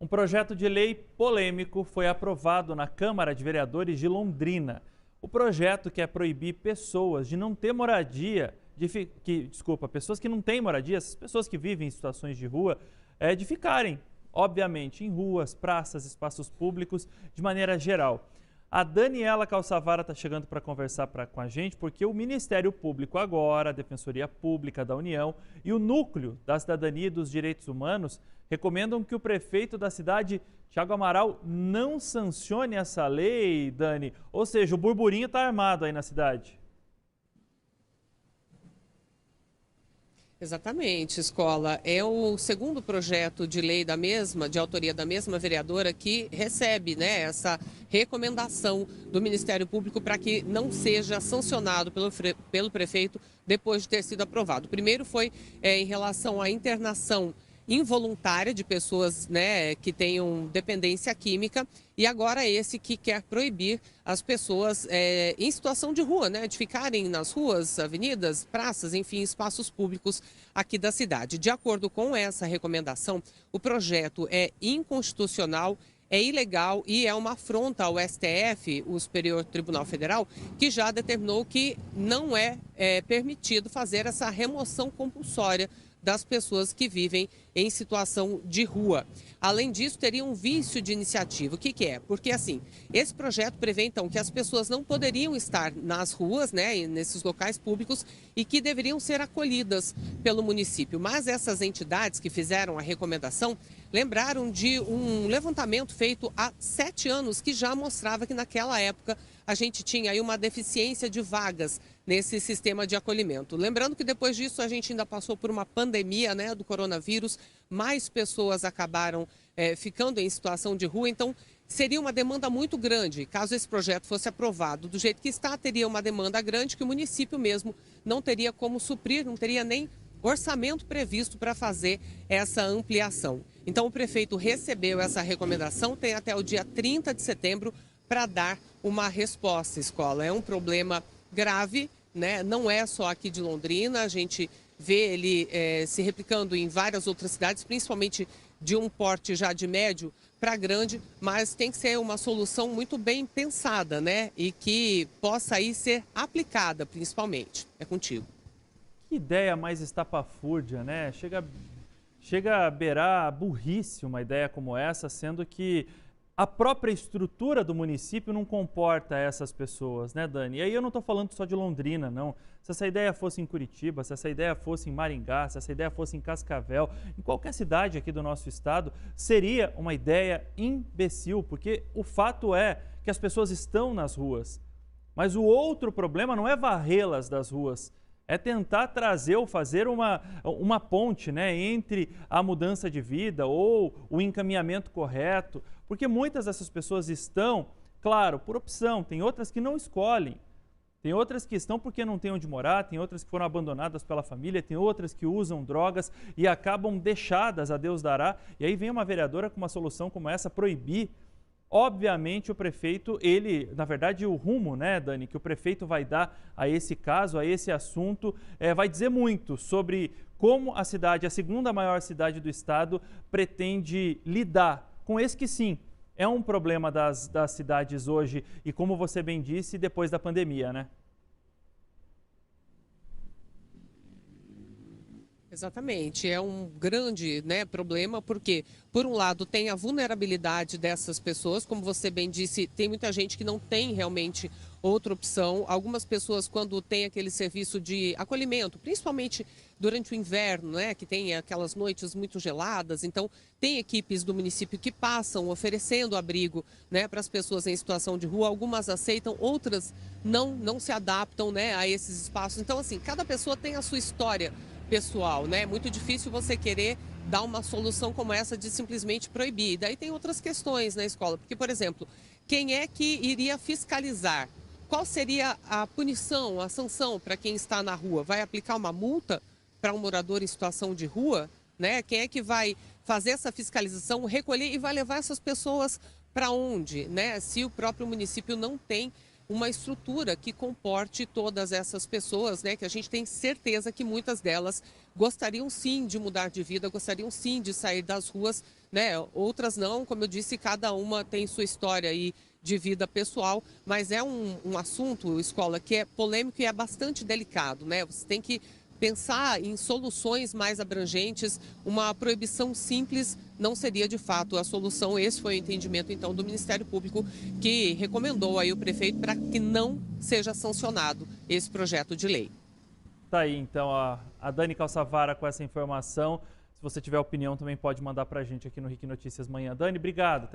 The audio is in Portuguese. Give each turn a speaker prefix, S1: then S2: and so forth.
S1: projeto de lei polêmico foi aprovado na Câmara de Vereadores de Londrina. O projeto quer proibir pessoas de não ter moradia, pessoas que não têm moradia, essas pessoas que vivem em situações de rua, de ficarem, obviamente, em ruas, praças, espaços públicos, de maneira geral. A Daniela Calçavara está chegando para conversar com a gente, porque o Ministério Público agora, a Defensoria Pública da União e o Núcleo da Cidadania e dos Direitos Humanos recomendam que o prefeito da cidade, Thiago Amaral, não sancione essa lei, Dani. Ou seja, o burburinho está armado aí na cidade.
S2: Exatamente, Escola. É o segundo projeto de lei de autoria da mesma vereadora, que recebe, essa recomendação do Ministério Público para que não seja sancionado pelo prefeito depois de ter sido aprovado. O primeiro foi em relação à internação involuntária de pessoas que tenham dependência química, e agora esse que quer proibir as pessoas em situação de rua, de ficarem nas ruas, avenidas, praças, enfim, espaços públicos aqui da cidade. De acordo com essa recomendação, o projeto é inconstitucional, é ilegal e é uma afronta ao STF, o Superior Tribunal Federal, que já determinou que não é permitido fazer essa remoção compulsória das pessoas que vivem em situação de rua. Além disso, teria um vício de iniciativa. O que é? Porque, assim, esse projeto prevê, então, que as pessoas não poderiam estar nas ruas, nesses locais públicos, e que deveriam ser acolhidas pelo município. Mas essas entidades que fizeram a recomendação lembraram de um levantamento feito há 7 anos, que já mostrava que naquela época a gente tinha aí uma deficiência de vagas nesse sistema de acolhimento. Lembrando que depois disso a gente ainda passou por uma pandemia do coronavírus, mais pessoas acabaram ficando em situação de rua, então seria uma demanda muito grande. Caso esse projeto fosse aprovado do jeito que está, teria uma demanda grande que o município mesmo não teria como suprir, não teria nem orçamento previsto para fazer essa ampliação. Então o prefeito recebeu essa recomendação, tem até o dia 30 de setembro para dar uma resposta, Escola. É um problema grave, não é só aqui de Londrina, a gente vê ele se replicando em várias outras cidades, principalmente de um porte já de médio para grande, mas tem que ser uma solução muito bem pensada, e que possa aí ser aplicada, principalmente. É contigo.
S1: Que ideia mais estapafúrdia, né? Chega a beirar a burrice uma ideia como essa, sendo que a própria estrutura do município não comporta essas pessoas, né, Dani? E aí eu não estou falando só de Londrina, não. Se essa ideia fosse em Curitiba, se essa ideia fosse em Maringá, se essa ideia fosse em Cascavel, em qualquer cidade aqui do nosso estado, seria uma ideia imbecil, porque o fato é que as pessoas estão nas ruas. Mas o outro problema não é varrê-las das ruas, é tentar trazer ou fazer uma ponte entre a mudança de vida ou o encaminhamento correto, porque muitas dessas pessoas estão, claro, por opção, tem outras que não escolhem, tem outras que estão porque não têm onde morar, tem outras que foram abandonadas pela família, tem outras que usam drogas e acabam deixadas a Deus dará, e aí vem uma vereadora com uma solução como essa, proibir. Obviamente o prefeito, na verdade o rumo, Dani, que o prefeito vai dar a esse caso, a esse assunto, vai dizer muito sobre como a cidade, a segunda maior cidade do estado, pretende lidar com esse que sim, é um problema das cidades hoje e, como você bem disse, depois da pandemia, né?
S2: Exatamente, é um grande problema, porque, por um lado, tem a vulnerabilidade dessas pessoas, como você bem disse, tem muita gente que não tem realmente outra opção. Algumas pessoas, quando tem aquele serviço de acolhimento, principalmente durante o inverno, que tem aquelas noites muito geladas, então tem equipes do município que passam oferecendo abrigo para as pessoas em situação de rua. Algumas aceitam, outras não se adaptam a esses espaços. Então, assim, cada pessoa tem a sua história pessoal, É muito difícil você querer dar uma solução como essa de simplesmente proibir. E daí tem outras questões na escola, porque, por exemplo, quem é que iria fiscalizar? Qual seria a punição, a sanção para quem está na rua? Vai aplicar uma multa para um morador em situação de rua? Quem é que vai fazer essa fiscalização, recolher e vai levar essas pessoas para onde? Se o próprio município não tem uma estrutura que comporte todas essas pessoas, que a gente tem certeza que muitas delas gostariam sim de mudar de vida, gostariam sim de sair das ruas, né? Outras não, como eu disse, cada uma tem sua história aí de vida pessoal, mas é um assunto, escola, que é polêmico e é bastante delicado, né? Você tem que pensar em soluções mais abrangentes. Uma proibição simples não seria de fato a solução. Esse foi o entendimento então do Ministério Público, que recomendou aí o prefeito para que não seja sancionado esse projeto de lei.
S1: Tá aí então a Dani Calçavara com essa informação. Se você tiver opinião também pode mandar para a gente aqui no RIC Notícias Manhã. Dani, obrigado.